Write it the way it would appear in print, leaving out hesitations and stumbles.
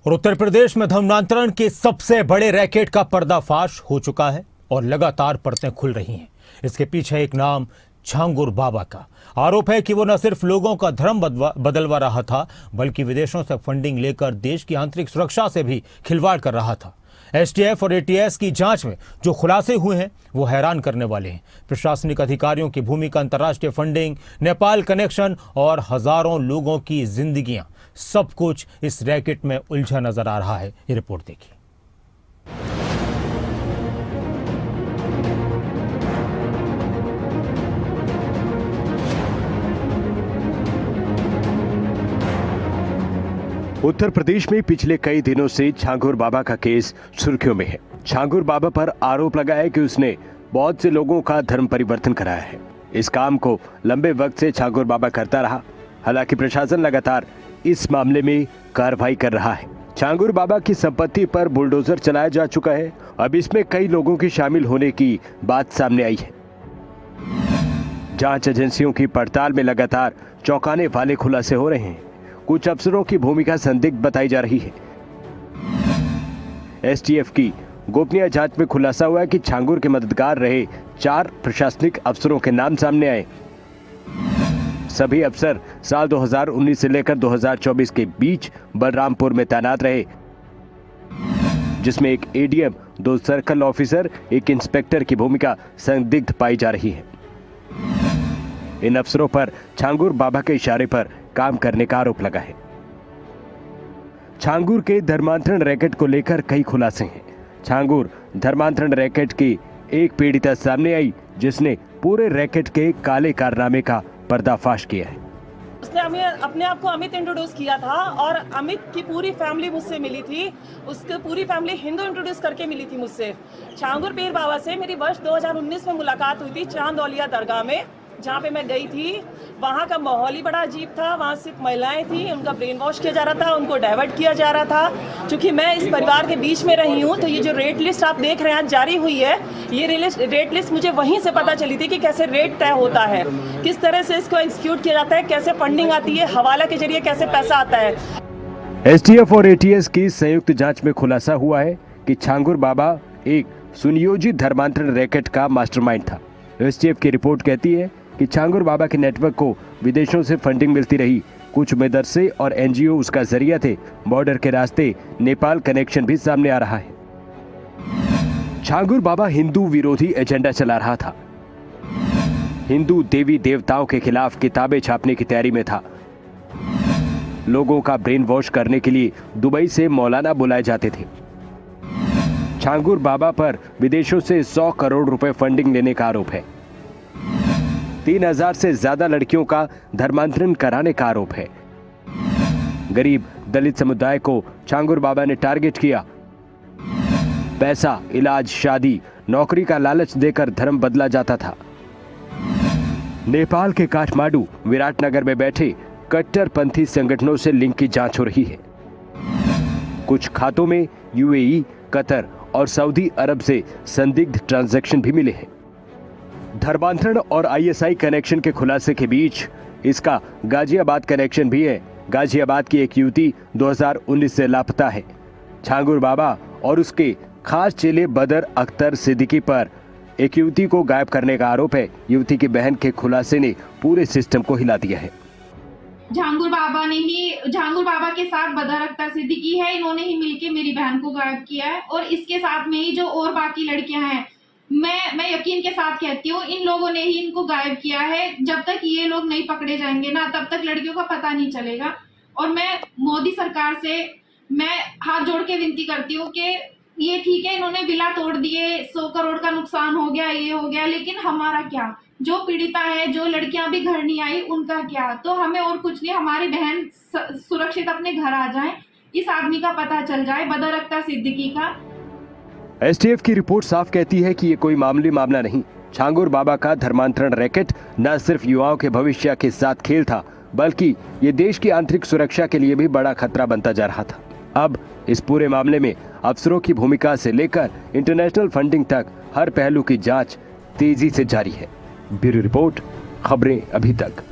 और उत्तर प्रदेश में धर्मांतरण के सबसे बड़े रैकेट का पर्दाफाश हो चुका है और लगातार परतें खुल रही हैं। इसके पीछे एक नाम छांगुर बाबा का आरोप है कि वो न सिर्फ लोगों का धर्म बदलवा रहा था, बल्कि विदेशों से फंडिंग लेकर देश की आंतरिक सुरक्षा से भी खिलवाड़ कर रहा था। एसटीएफ और एटीएस की जांच में जो खुलासे हुए हैं वो हैरान करने वाले हैं। प्रशासनिक अधिकारियों की भूमिका, अंतर्राष्ट्रीय फंडिंग, नेपाल कनेक्शन और हजारों लोगों की जिंदगियां, सब कुछ इस रैकेट में उलझा नजर आ रहा है। ये रिपोर्ट देखिए। उत्तर प्रदेश में पिछले कई दिनों से छांगुर बाबा का केस सुर्खियों में है। छांगुर बाबा पर आरोप लगा है कि उसने बहुत से लोगों का धर्म परिवर्तन कराया है। इस काम को लंबे वक्त से छांगुर बाबा करता रहा। हालांकि प्रशासन लगातार इस मामले में कार्रवाई कर रहा है। छांगुर बाबा की संपत्ति पर बुलडोजर चलाया जा चुका है। अब इसमें कई लोगों के शामिल होने की बात सामने आई है। जांच एजेंसियों की पड़ताल में लगातार चौंकाने वाले खुलासे हो रहे हैं। कुछ अफसरों की भूमिका संदिग्ध बताई जा रही है। एसटीएफ की गोपनीय जांच में खुलासा हुआ है कि छांगुर के मददगार रहे 4 प्रशासनिक अफसरों के नाम सामने आए। सभी अफसर साल 2019 से लेकर 2024 के बीच बलरामपुर में तैनात रहे, जिसमें एक एडीएम, 2 सर्कल ऑफिसर, एक इंस्पेक्टर की भूमिका संदिग्ध पाई जा रही है। इन अफसरों पर छांगुर बाबा के इशारे पर काम करने का आरोप लगा है। छांगुर के धर्मांतरण रैकेट को लेकर कई खुलासे हैं। छांगुर धर्मांतरण रैकेट की एक पीड़िता सामने आई, जिसने पूरे रैकेट के काले कारनामे का पर्दाफाश किया है। उसने अपने आप को अमित इंट्रोड्यूस किया था और अमित की पूरी फैमिली मुझसे मिली थी। उसकी पूरी फैमिली हिंदू इंट्रोड्यूस करके मिली थी मुझसे। छांगुर पीर बाबा से मेरी वर्ष 2019 में मुलाकात हुई थी चांदौलिया दरगाह में, जहाँ पे मैं गई थी। वहाँ का माहौल ही बड़ा अजीब था। वहाँ सिर्फ महिलाएं थी, उनका ब्रेन वॉश किया जा रहा था, उनको डाइवर्ट किया जा रहा था। क्योंकि मैं इस परिवार के बीच में रही हूँ, तो ये जो रेट लिस्ट आप देख रहे हैं जारी हुई है, ये रेट लिस्ट मुझे वहीं से पता चली थी कि कैसे रेट तय होता है, किस तरह से इसको एग्जीक्यूट किया जाता है, कैसे फंडिंग आती है, हवाला के जरिए कैसे पैसा आता है। एसटीएफ और एटीएस की संयुक्त जांच में खुलासा हुआ है कि छांगुर बाबा एक सुनियोजित धर्मांतरण रैकेट का मास्टरमाइंड था। एसटीएफ की रिपोर्ट कहती है कि छांगुर बाबा के नेटवर्क को विदेशों से फंडिंग मिलती रही। कुछ मदरसे और एनजीओ उसका जरिया थे। बॉर्डर के रास्ते नेपाल कनेक्शन भी सामने आ रहा है। छांगुर बाबा हिंदू विरोधी एजेंडा चला रहा था। हिंदू देवी देवताओं के खिलाफ किताबें छापने की तैयारी में था। लोगों का ब्रेन वॉश करने के लिए दुबई से मौलाना बुलाए जाते थे। छांगुर बाबा पर विदेशों से 100 करोड़ रुपए फंडिंग लेने का आरोप है। 3000 से ज्यादा लड़कियों का धर्मांतरण कराने का आरोप है। गरीब दलित समुदाय को छांगुर बाबा ने टारगेट किया। पैसा, इलाज, शादी, नौकरी का लालच देकर धर्म बदला जाता था। नेपाल के काठमांडू, विराटनगर में बैठे कट्टरपंथी संगठनों से लिंक की जांच हो रही है। कुछ खातों में यूएई, कतर और सऊदी अरब से संदिग्ध ट्रांजैक्शन भी मिले हैं। धर्मांतरण और आईएसआई कनेक्शन के खुलासे के बीच इसका गाजियाबाद कनेक्शन भी है। गाजियाबाद की एक युवती 2019 से लापता है। छांगुर बाबा और उसके खास चेले बदर अख्तर सिद्दीकी पर एक युवती को गायब करने का आरोप है। युवती की बहन के खुलासे ने पूरे सिस्टम को हिला दिया है। छांगुर बाबा के साथ बदर अख्तर सिद्दीकी है, इन्होंने ही मिलके मेरी बहन को गायब किया है। और इसके साथ में ही जो और बाकी लड़कियां हैं, मैं यकीन के साथ कहती हूँ, इन लोगों ने ही इनको गायब किया है। जब तक ये लोग नहीं पकड़े जाएंगे ना, तब तक लड़कियों का पता नहीं चलेगा। और मैं मोदी सरकार से मैं हाथ जोड़ के विनती करती हूँ कि ये ठीक है, इन्होंने बिला तोड़ दिए, 100 करोड़ का नुकसान हो गया, ये हो गया, लेकिन हमारा क्या? जो पीड़िता है, जो लड़कियां भी घर नहीं आई, उनका क्या? तो हमें और कुछ नहीं, हमारी बहन सुरक्षित अपने घर आ जाए, इस आदमी का पता चल जाए, बदर अख्तर सिद्दीकी का। एसटीएफ की रिपोर्ट साफ कहती है कि ये कोई मामला नहीं। छांगुर बाबा का धर्मांतरण रैकेट न सिर्फ युवाओं के भविष्य के साथ खेल था, बल्कि ये देश की आंतरिक सुरक्षा के लिए भी बड़ा खतरा बनता जा रहा था। अब इस पूरे मामले में अफसरों की भूमिका से लेकर इंटरनेशनल फंडिंग तक हर पहलू की जांच तेजी से जारी है। ब्यूरो रिपोर्ट, खबरें अभी तक।